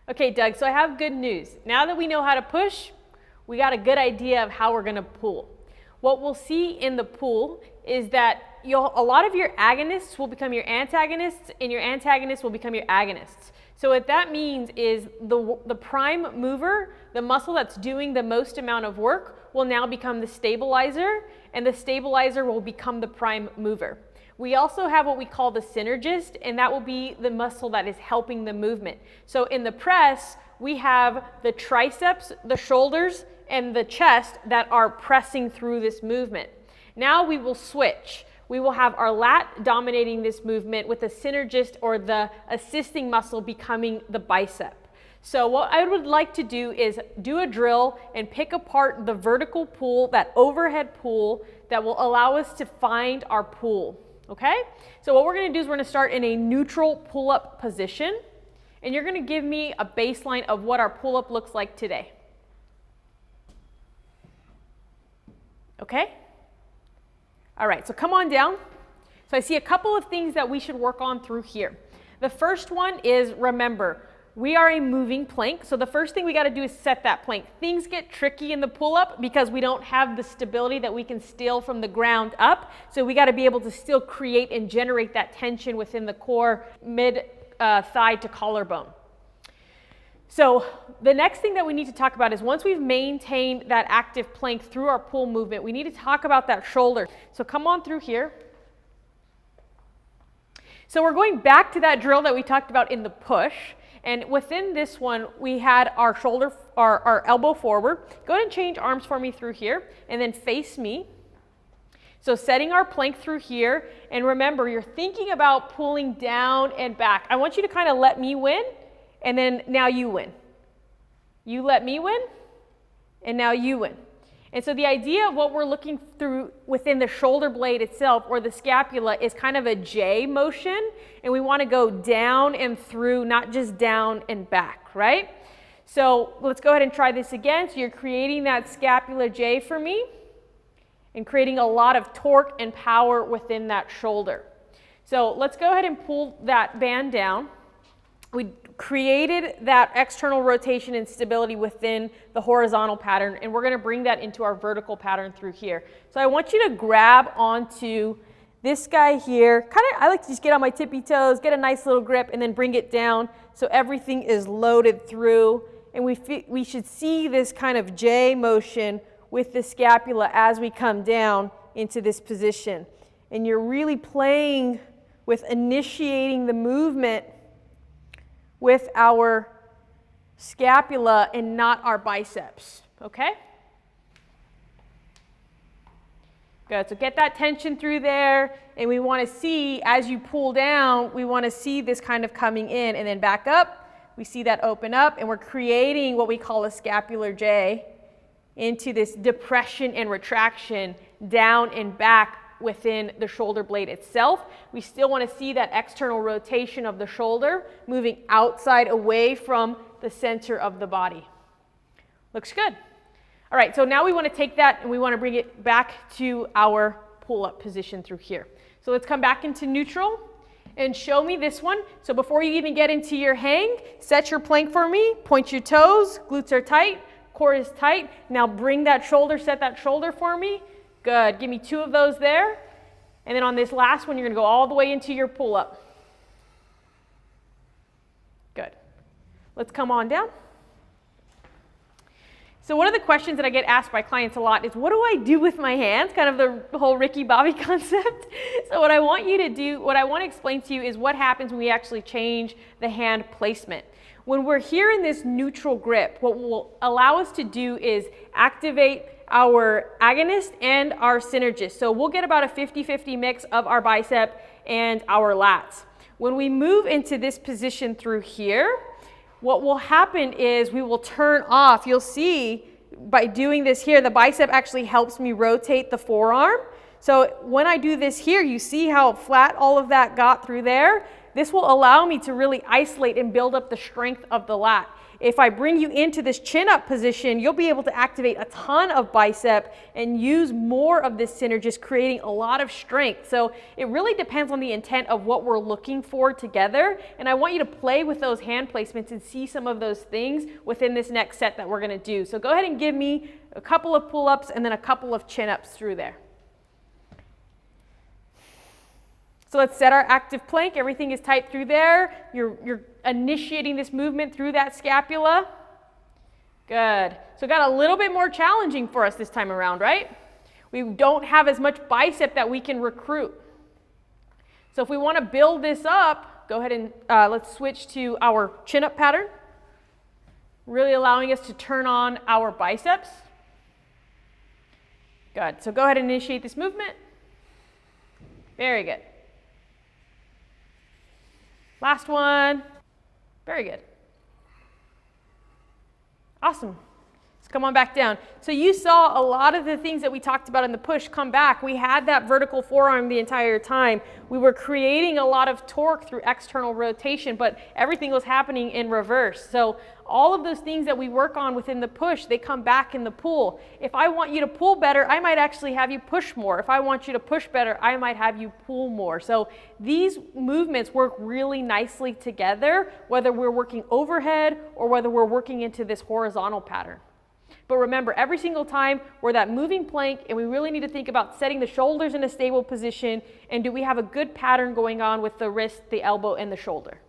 Okay, Doug, so I have good news. Now that we know how to push, we got a good idea of how we're gonna pull. What we'll see in the pull is that a lot of your agonists will become your antagonists, and your antagonists will become your agonists. So what that means is the prime mover, the muscle that's doing the most amount of work, will now become the stabilizer, and the stabilizer will become the prime mover. We also have what we call the synergist, and that will be the muscle that is helping the movement. So in the press, we have the triceps, the shoulders, and the chest that are pressing through this movement. Now we will switch. We will have our lat dominating this movement with the synergist or the assisting muscle becoming the bicep. So what I would like to do is do a drill and pick apart the vertical pull, that overhead pull that will allow us to find our pull. Okay? So what we're going to do is we're going to start in a neutral pull-up position, and you're going to give me a baseline of what our pull-up looks like today. Okay? All right, so come on down. So I see a couple of things that we should work on through here. The first one is, remember, we are a moving plank, so the first thing we got to do is set that plank. Things get tricky in the pull-up because we don't have the stability that we can steal from the ground up, so we got to be able to still create and generate that tension within the core, mid thigh to collarbone. So the next thing that we need to talk about is once we've maintained that active plank through our pull movement, we need to talk about that shoulder. So come on through here. So we're going back to that drill that we talked about in the push. And within this one, we had our shoulder, our elbow forward. Go ahead and change arms for me through here, and then face me. So setting our plank through here, and remember, you're thinking about pulling down and back. I want you to kind of let me win, and then now you win. You let me win, and now you win. And so the idea of what we're looking through within the shoulder blade itself or the scapula is kind of a J motion, and we want to go down and through, not just down and back, right? So let's go ahead and try this again. So you're creating that scapula J for me and creating a lot of torque and power within that shoulder. So let's go ahead and pull that band down. We created that external rotation and stability within the horizontal pattern, and we're going to bring that into our vertical pattern through here. So I want you to grab onto this guy here. I like to just get on my tippy toes, get a nice little grip, and then bring it down so everything is loaded through. And we should see this kind of J motion with the scapula as we come down into this position. And you're really playing with initiating the movement with our scapula and not our biceps, okay? Good, so get that tension through there, and we want to see, as you pull down, we want to see this kind of coming in, and then back up, we see that open up, and we're creating what we call a scapular J into this depression and retraction down and back within the shoulder blade itself. We still want to see that external rotation of the shoulder moving outside away from the center of the body. Looks good. All right, so now we want to take that and we want to bring it back to our pull-up position through here. So let's come back into neutral and show me this one. So before you even get into your hang, set your plank for me, point your toes, glutes are tight, core is tight. Now bring that shoulder, set that shoulder for me. Good, give me 2 of those there. And then on this last one, you're going to go all the way into your pull-up. Good. Let's come on down. So one of the questions that I get asked by clients a lot is, what do I do with my hands? Kind of the whole Ricky Bobby concept. So what I want you to do, what I want to explain to you is what happens when we actually change the hand placement. When we're here in this neutral grip, what will allow us to do is activate our agonist and our synergist. So we'll get about a 50-50 mix of our bicep and our lats. When we move into this position through here, what will happen is we will turn off. You'll see by doing this here, the bicep actually helps me rotate the forearm. So when I do this here, you see how flat all of that got through there? this will allow me to really isolate and build up the strength of the lat. If I bring you into this chin up position, you'll be able to activate a ton of bicep and use more of this synergist, creating a lot of strength. So it really depends on the intent of what we're looking for together. And I want you to play with those hand placements and see some of those things within this next set that we're gonna do. So go ahead and give me a couple of pull-ups and then a couple of chin-ups through there. So let's set our active plank. Everything is tight through there. You're initiating this movement through that scapula. Good. So it got a little bit more challenging for us this time around, right? We don't have as much bicep that we can recruit. So if we want to build this up, go ahead and let's switch to our chin-up pattern. Really allowing us to turn on our biceps. Good. So go ahead and initiate this movement. Very good. Last one. Very good. Awesome. Let's come on back down. So you saw a lot of the things that we talked about in the push come back. We had that vertical forearm the entire time. We were creating a lot of torque through external rotation, but everything was happening in reverse. So all of those things that we work on within the push, they come back in the pull. If I want you to pull better, I might actually have you push more. If I want you to push better, I might have you pull more. So these movements work really nicely together, whether we're working overhead or whether we're working into this horizontal pattern. But remember, every single time we're that moving plank, and we really need to think about setting the shoulders in a stable position, and do we have a good pattern going on with the wrist, the elbow, and the shoulder.